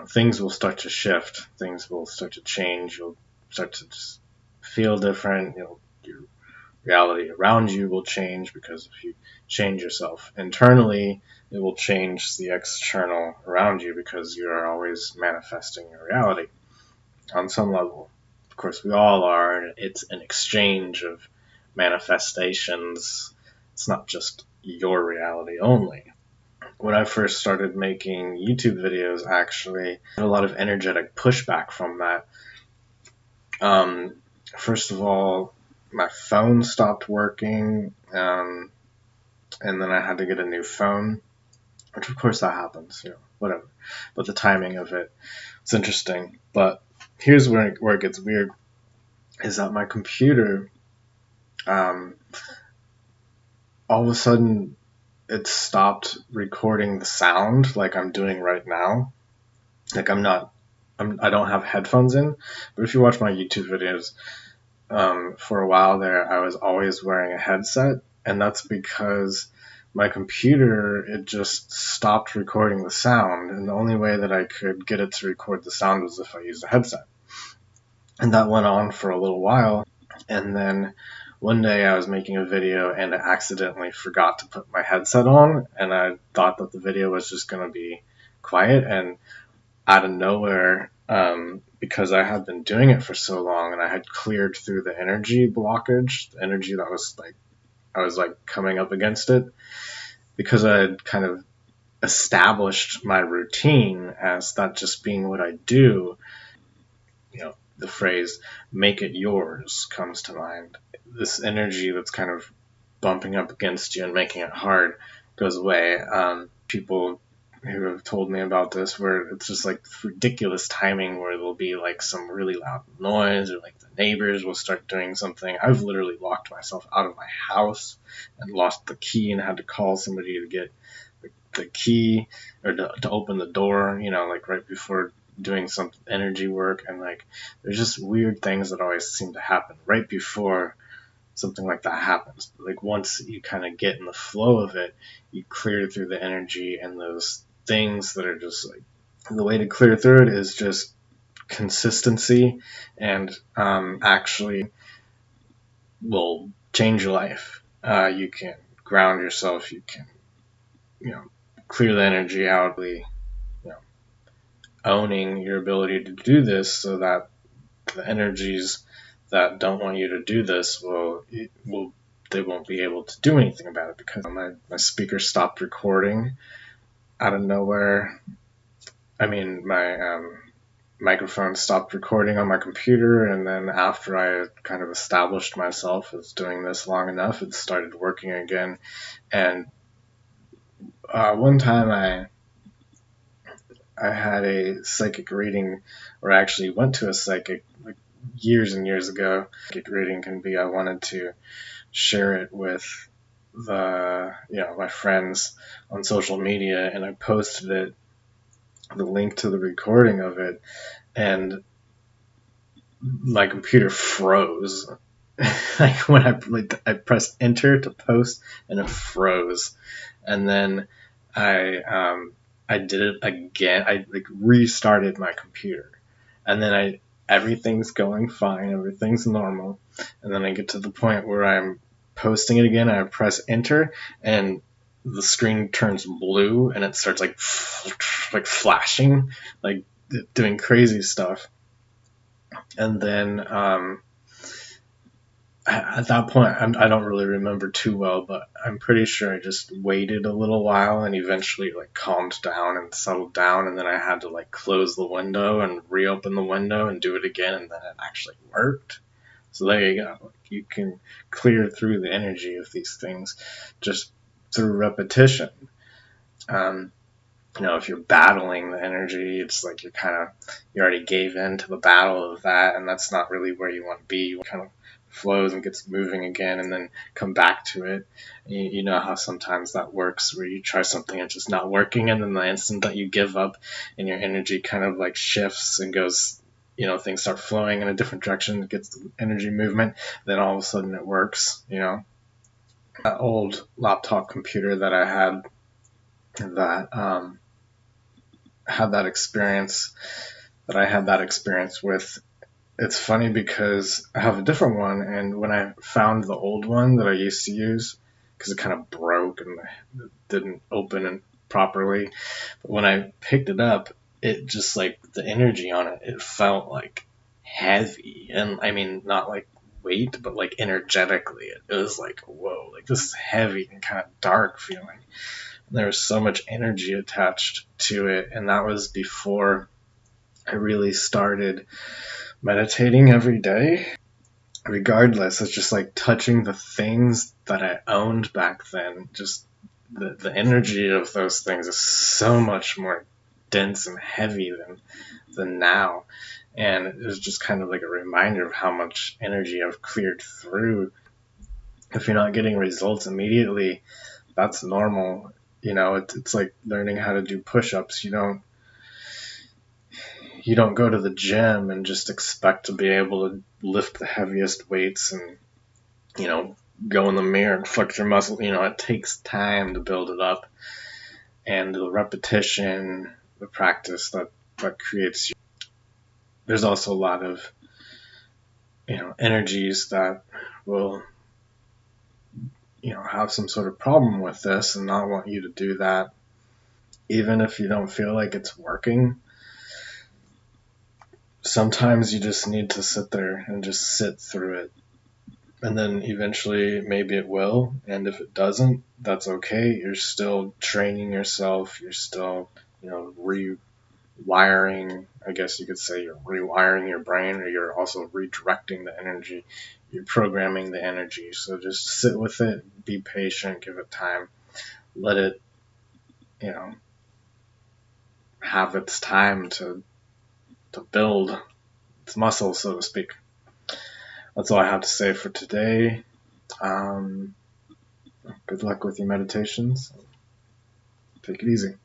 things will start to shift, things will start to change, you'll start to just feel different, your reality around you will change, because if you change yourself internally, it will change the external around you, because you are always manifesting your reality on some level. Of course, we all are, and it's an exchange of manifestations. It's not just your reality only. When I first started making YouTube videos, actually, I had a lot of energetic pushback from that. First of all, my phone stopped working, and then I had to get a new phone, which of course that happens, whatever. But the timing of it's interesting. But here's where it gets weird, is that my computer, all of a sudden, it stopped recording the sound like I'm doing right now. Like I don't have headphones in, but if you watch my YouTube videos, for a while there, I was always wearing a headset, and that's because my computer, it just stopped recording the sound, and the only way that I could get it to record the sound was if I used a headset. And that went on for a little while, and then one day I was making a video and I accidentally forgot to put my headset on, and I thought that the video was just going to be quiet, and out of nowhere, because I had been doing it for so long and I had cleared through the energy blockage, the energy that was I was coming up against it, because I had kind of established my routine as that just being what I do. The phrase "make it yours" comes to mind. This energy that's kind of bumping up against you and making it hard goes away. People who have told me about this, where it's just ridiculous timing, where there'll be some really loud noise, or the neighbors will start doing something. I've literally locked myself out of my house and lost the key and had to call somebody to get the key, or to open the door, right before doing some energy work. And there's just weird things that always seem to happen right before something like that happens. Once you kind of get in the flow of it, you clear through the energy, and those things that are just the way to clear through it is just consistency, and actually will change your life. You can ground yourself, you can clear the energy out, owning your ability to do this, so that the energies that don't want you to do this they won't be able to do anything about it, because my speaker stopped recording out of nowhere. I mean, my microphone stopped recording on my computer, and then after I kind of established myself as doing this long enough, it started working again. And one time I had a psychic reading, or I actually went to a psychic years and years ago. Psychic reading can be, I wanted to share it with my friends on social media, and I posted the link to the recording of it, and my computer froze. When I pressed enter to post, and it froze, and then I did it again. I restarted my computer, and then everything's going fine, everything's normal, and then I get to the point where I'm posting it again, and I press enter, and the screen turns blue, and it starts flashing, doing crazy stuff. And then at that point, I don't really remember too well, but I'm pretty sure I just waited a little while, and eventually calmed down and settled down, and then I had to close the window and reopen the window and do it again, and then it actually worked. So there you go. You can clear through the energy of these things just through repetition. If you're battling the energy, it's you already gave in to the battle of that, and that's not really where you want to be. You kind of flows and gets moving again, and then come back to it. You know how sometimes that works, where you try something and it's just not working, and then the instant that you give up, and your energy kind of shifts and goes, things start flowing in a different direction, it gets the energy movement, then all of a sudden it works. That old laptop computer that I had, that had that experience that I had that experience with, it's funny because I have a different one, and when I found the old one that I used to use, because it kind of broke and it didn't open and properly, but when I picked it up, it just like the energy on it, it felt like heavy, and I mean not like weight, but like energetically, it was like whoa, like this is heavy and kind of dark feeling. And there was so much energy attached to it, and that was before I really started meditating every day. Regardless, it's just like touching the things that I owned back then. Just the energy of those things is so much more dense and heavy than now. And it was just kind of like a reminder of how much energy I've cleared through. If you're not getting results immediately, that's normal. It's like learning how to do push-ups. You don't go to the gym and just expect to be able to lift the heaviest weights and, go in the mirror and flex your muscle. It takes time to build it up. And the repetition, the practice that creates you. There's also a lot of, energies that will, have some sort of problem with this and not want you to do that. Even if you don't feel like it's working, sometimes you just need to sit there and just sit through it. And then eventually maybe it will. And if it doesn't, that's okay. You're still training yourself. You're still, rewiring. I guess you could say you're rewiring your brain, or you're also redirecting the energy. You're programming the energy. So just sit with it, be patient, give it time. Let it, have its time to build its muscle, so to speak. That's all I have to say for today. Good luck with your meditations. Take it easy.